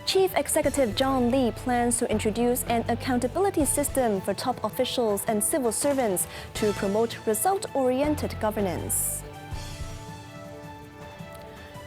Chief Executive John Lee plans to introduce an accountability system for top officials and civil servants to promote result-oriented governance.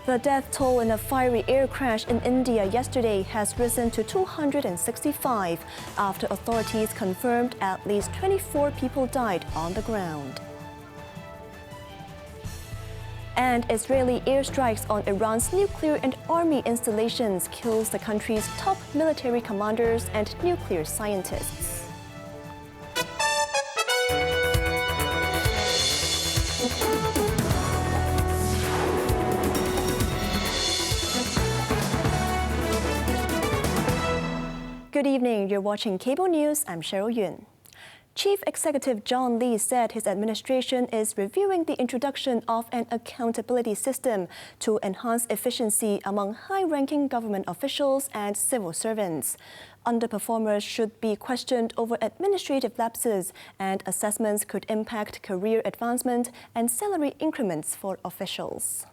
The death toll in a fiery air crash in India yesterday has risen to 265 after authorities confirmed at least 24 people died on the ground. And Israeli airstrikes on Iran's nuclear and army installations kills the country's top military commanders and nuclear scientists. Good evening, you're watching Cable News. I'm Cheryl Yun. Chief Executive John Lee said his administration is reviewing the introduction of an accountability system to enhance efficiency among high-ranking government officials and civil servants. Underperformers should be questioned over administrative lapses, and assessments could impact career advancement and salary increments for officials.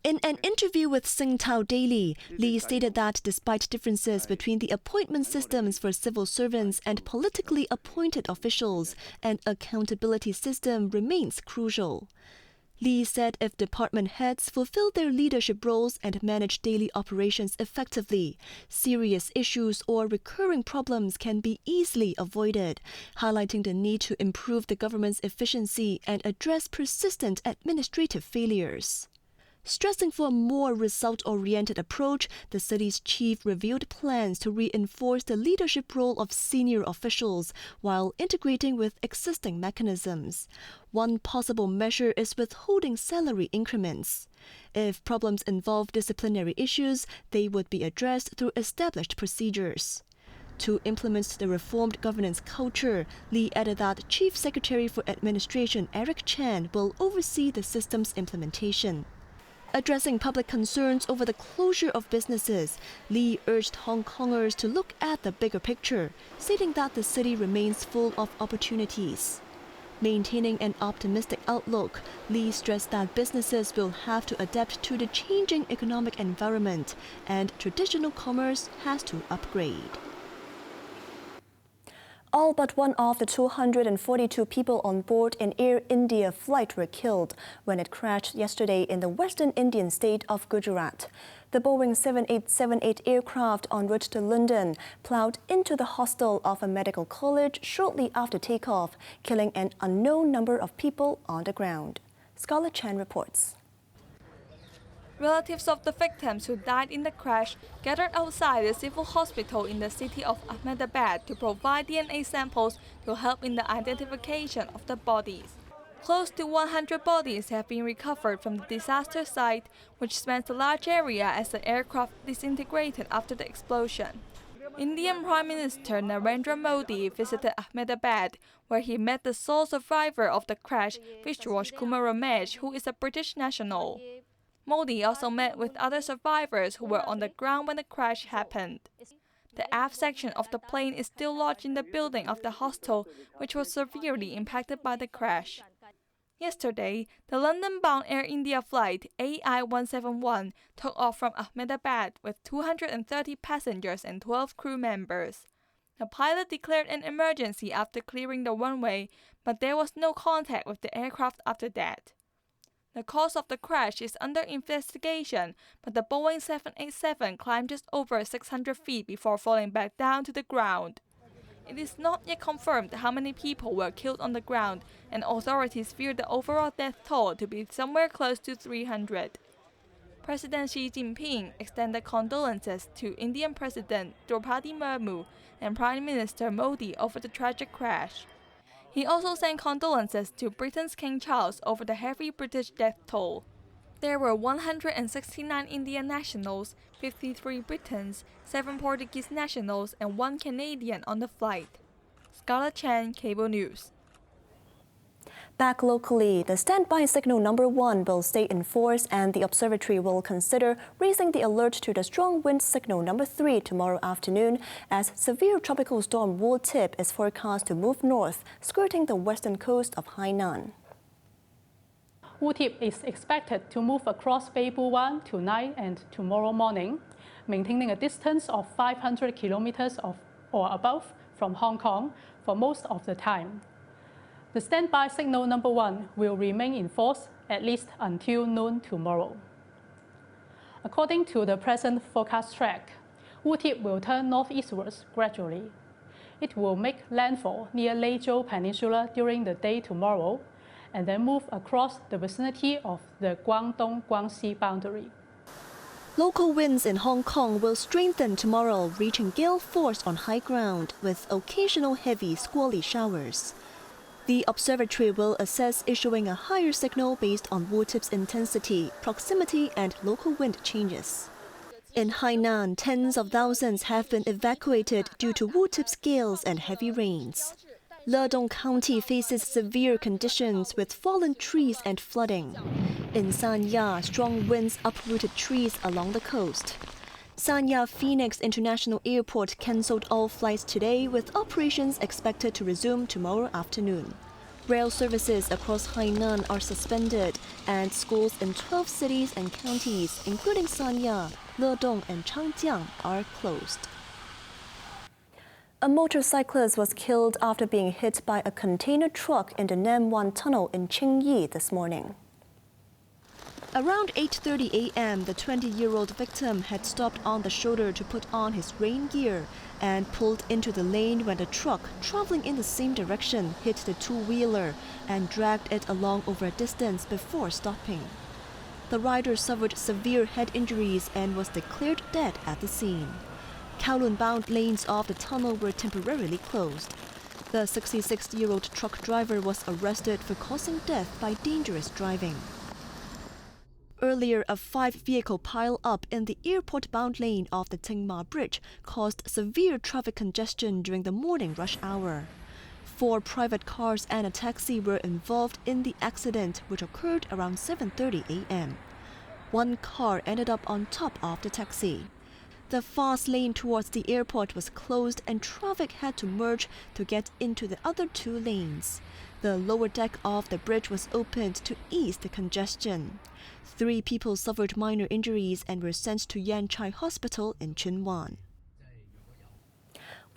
In an interview with Singtao Daily, Lee stated that despite differences between the appointment systems for civil servants and politically appointed officials, an accountability system remains crucial. Lee said if department heads fulfill their leadership roles and manage daily operations effectively, serious issues or recurring problems can be easily avoided, highlighting the need to improve the government's efficiency and address persistent administrative failures. Stressing for a more result-oriented approach, the city's chief revealed plans to reinforce the leadership role of senior officials while integrating with existing mechanisms. One possible measure is withholding salary increments. If problems involve disciplinary issues, they would be addressed through established procedures. To implement the reformed governance culture, Lee added that Chief Secretary for Administration Eric Chan will oversee the system's implementation. Addressing public concerns over the closure of businesses, Lee urged Hong Kongers to look at the bigger picture, stating that the city remains full of opportunities. Maintaining an optimistic outlook, Lee stressed that businesses will have to adapt to the changing economic environment, and traditional commerce has to upgrade. All but one of the 242 people on board an Air India flight were killed when it crashed yesterday in the western Indian state of Gujarat. The Boeing 7878 aircraft en route to London plowed into the hostel of a medical college shortly after takeoff, killing an unknown number of people on the ground. Scarlett Chan reports. Relatives of the victims who died in the crash gathered outside the civil hospital in the city of Ahmedabad to provide DNA samples to help in the identification of the bodies. Close to 100 bodies have been recovered from the disaster site, which spans a large area as the aircraft disintegrated after the explosion. Indian Prime Minister Narendra Modi visited Ahmedabad, where he met the sole survivor of the crash, Vishwas Kumar Ramesh, who is a British national. Modi also met with other survivors who were on the ground when the crash happened. The aft section of the plane is still lodged in the building of the hostel, which was severely impacted by the crash. Yesterday, the London-bound Air India flight AI-171 took off from Ahmedabad with 230 passengers and 12 crew members. The pilot declared an emergency after clearing the runway, but there was no contact with the aircraft after that. The cause of the crash is under investigation, but the Boeing 787 climbed just over 600 feet before falling back down to the ground. It is not yet confirmed how many people were killed on the ground, and authorities fear the overall death toll to be somewhere close to 300. President Xi Jinping extended condolences to Indian President Draupadi Murmu and Prime Minister Modi over the tragic crash. He also sent condolences to Britain's King Charles over the heavy British death toll. There were 169 Indian nationals, 53 Britons, 7 Portuguese nationals, and 1 Canadian on the flight. Scarlett Chan, Cable News. Back locally, the standby signal number 1 will stay in force, and the observatory will consider raising the alert to the strong wind signal number 3 tomorrow afternoon, as severe tropical storm Wu Tip is forecast to move north, skirting the western coast of Hainan. Wu Tip is expected to move across Beibu湾tonight and tomorrow morning. maintaining a distance of 500 kilometers or above from Hong Kong for most of the time. The standby signal number 1 will remain in force at least until noon tomorrow. According to the present forecast track, Wu Tip will turn northeastwards gradually. It will make landfall near Leizhou Peninsula during the day tomorrow, and then move across the vicinity of the Guangdong-Guangxi boundary. Local winds in Hong Kong will strengthen tomorrow, reaching gale force on high ground with occasional heavy squally showers. The observatory will assess issuing a higher signal based on Wu Tip's intensity, proximity, and local wind changes. In Hainan, tens of thousands have been evacuated due to Wu Tip's gales and heavy rains. Ledong County faces severe conditions with fallen trees and flooding. In Sanya, strong winds uprooted trees along the coast. Sanya Phoenix International Airport cancelled all flights today, with operations expected to resume tomorrow afternoon. Rail services across Hainan are suspended, and schools in 12 cities and counties, including Sanya, Ledong, and Changjiang, are closed. A motorcyclist was killed after being hit by a container truck in the Nanwan Tunnel in Qingyi this morning. Around 8:30 a.m., the 20-year-old victim had stopped on the shoulder to put on his rain gear and pulled into the lane when the truck, traveling in the same direction, hit the two-wheeler and dragged it along over a distance before stopping. The rider suffered severe head injuries and was declared dead at the scene. Kowloon-bound lanes of the tunnel were temporarily closed. The 66-year-old truck driver was arrested for causing death by dangerous driving. Earlier, a 5-vehicle pile-up in the airport-bound lane of the Tingma Bridge caused severe traffic congestion during the morning rush hour. 4 private cars and a taxi were involved in the accident, which occurred around 7:30 a.m. One car ended up on top of the taxi. The fast lane towards the airport was closed and traffic had to merge to get into the other 2 lanes. The lower deck of the bridge was opened to ease the congestion. 3 people suffered minor injuries and were sent to Yanchai Hospital in Chunwan.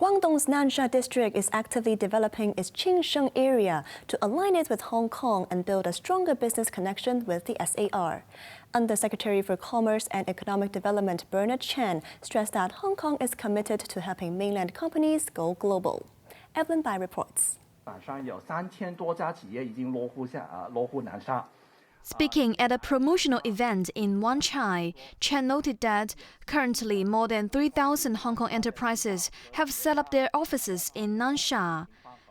Guangdong's Nansha district is actively developing its Qingsheng area to align it with Hong Kong and build a stronger business connection with the SAR. Undersecretary for Commerce and Economic Development Bernard Chan stressed that Hong Kong is committed to helping mainland companies go global. Evelyn Bai reports. Speaking at a promotional event in Wan Chai, Chen noted that currently more than 3,000 Hong Kong enterprises have set up their offices in Nansha.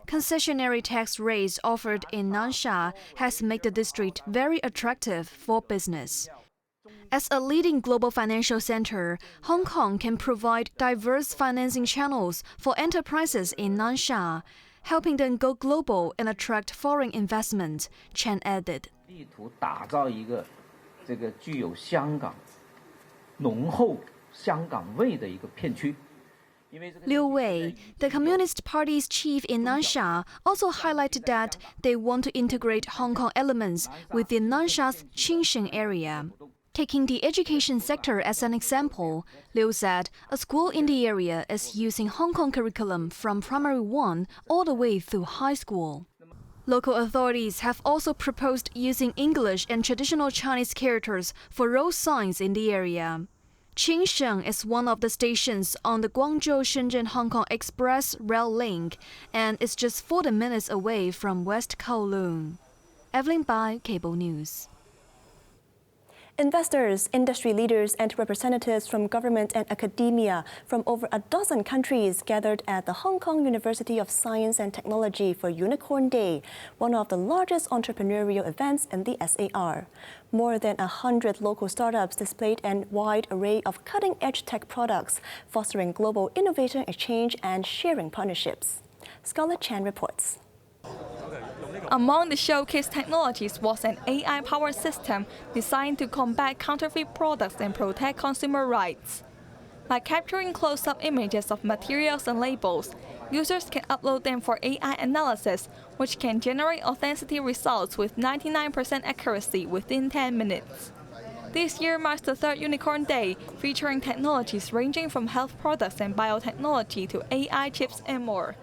Concessionary tax rates offered in Nansha has made the district very attractive for business. As a leading global financial center, Hong Kong can provide diverse financing channels for enterprises in Nansha, helping them go global and attract foreign investment, Chen added. Liu Wei, the Communist Party's chief in Nansha, also highlighted that they want to integrate Hong Kong elements within Nansha's Qingsheng area. Taking the education sector as an example, Liu said a school in the area is using Hong Kong curriculum from primary 1 all the way through high school. Local authorities have also proposed using English and traditional Chinese characters for road signs in the area. Qingsheng is one of the stations on the Guangzhou-Shenzhen-Hong Kong Express rail link and is just 40 minutes away from West Kowloon. Evelyn Bai, Cable News. Investors, industry leaders, and representatives from government and academia from over a dozen countries gathered at the Hong Kong University of Science and Technology for Unicorn Day, one of the largest entrepreneurial events in the SAR. More than 100 local startups displayed a wide array of cutting-edge tech products, fostering global innovation exchange and sharing partnerships. Scarlett Chan reports. Among the showcase technologies was an AI-powered system designed to combat counterfeit products and protect consumer rights. By capturing close-up images of materials and labels, users can upload them for AI analysis, which can generate authenticity results with 99% accuracy within 10 minutes. This year marks the third Unicorn Day, featuring technologies ranging from health products and biotechnology to AI chips and more.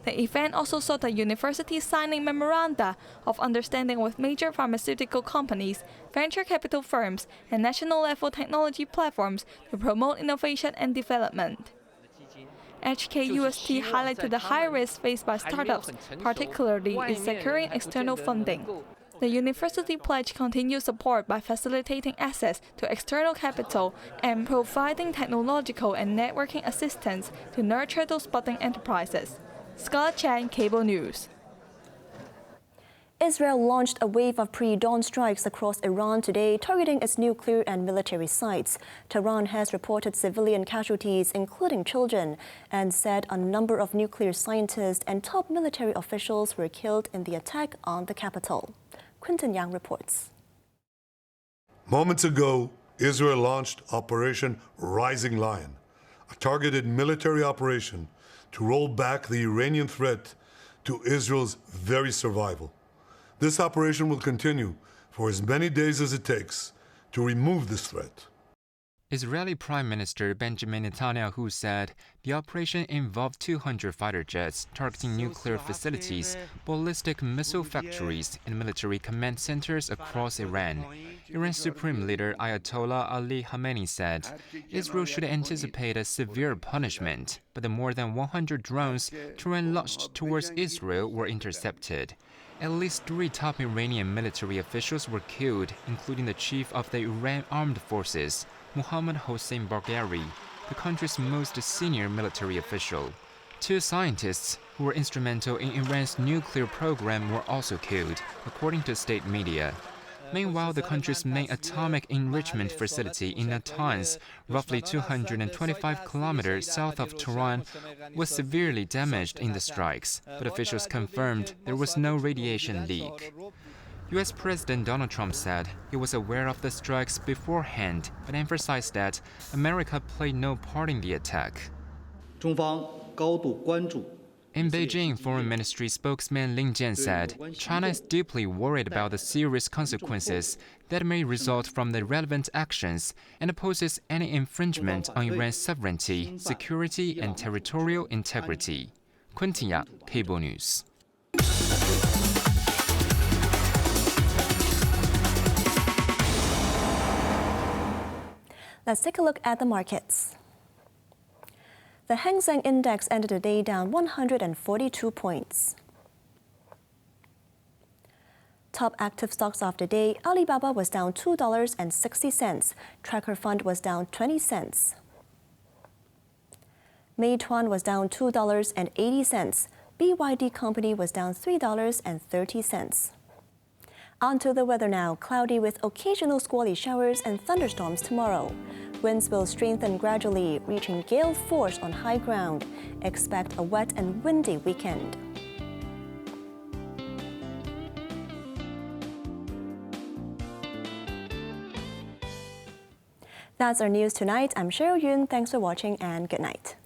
The event also saw the university signing memoranda of understanding with major pharmaceutical companies, venture capital firms, and national-level technology platforms to promote innovation and development. HKUST highlighted the high risk faced by startups, particularly in securing external funding. The university pledged continued support by facilitating access to external capital and providing technological and networking assistance to nurture those budding enterprises. Scarlett Chan, Cable News. Israel launched a wave of pre-dawn strikes across Iran today, targeting its nuclear and military sites. Tehran has reported civilian casualties, including children, and said a number of nuclear scientists and top military officials were killed in the attack on the capital. Quinton Yang reports. Moments ago, Israel launched Operation Rising Lion, a targeted military operation to roll back the Iranian threat to Israel's very survival. This operation will continue for as many days as it takes to remove this threat. Israeli Prime Minister Benjamin Netanyahu said the operation involved 200 fighter jets targeting nuclear facilities, ballistic missile factories, and military command centers across Iran. Iran's Supreme Leader Ayatollah Ali Khamenei said Israel should anticipate a severe punishment, but the more than 100 drones Tehran launched towards Israel were intercepted. At least 3 top Iranian military officials were killed, including the chief of the Iran Armed Forces, Mohammad Hossein Bagheri, the country's most senior military official. 2 scientists who were instrumental in Iran's nuclear program were also killed, according to state media. Meanwhile, the country's main atomic enrichment facility in Natanz, roughly 225 kilometers south of Tehran, was severely damaged in the strikes, but officials confirmed there was no radiation leak. U.S. President Donald Trump said he was aware of the strikes beforehand, but emphasized that America played no part in the attack. In Beijing, Foreign Ministry spokesman Lin Jian said China is deeply worried about the serious consequences that may result from the relevant actions and opposes any infringement on Iran's sovereignty, security, and territorial integrity. Quinton Yang, Cable News. Let's take a look at the markets. The Hang Seng Index ended the day down 142 points. Top active stocks of the day, Alibaba was down $2.60. Tracker Fund was down 20 cents. Meituan was down $2.80. BYD Company was down $3.30. On to the weather now. Cloudy with occasional squally showers and thunderstorms tomorrow. Winds will strengthen gradually, reaching gale force on high ground. Expect a wet and windy weekend. That's our news tonight. I'm Cheryl Yun. Thanks for watching and good night.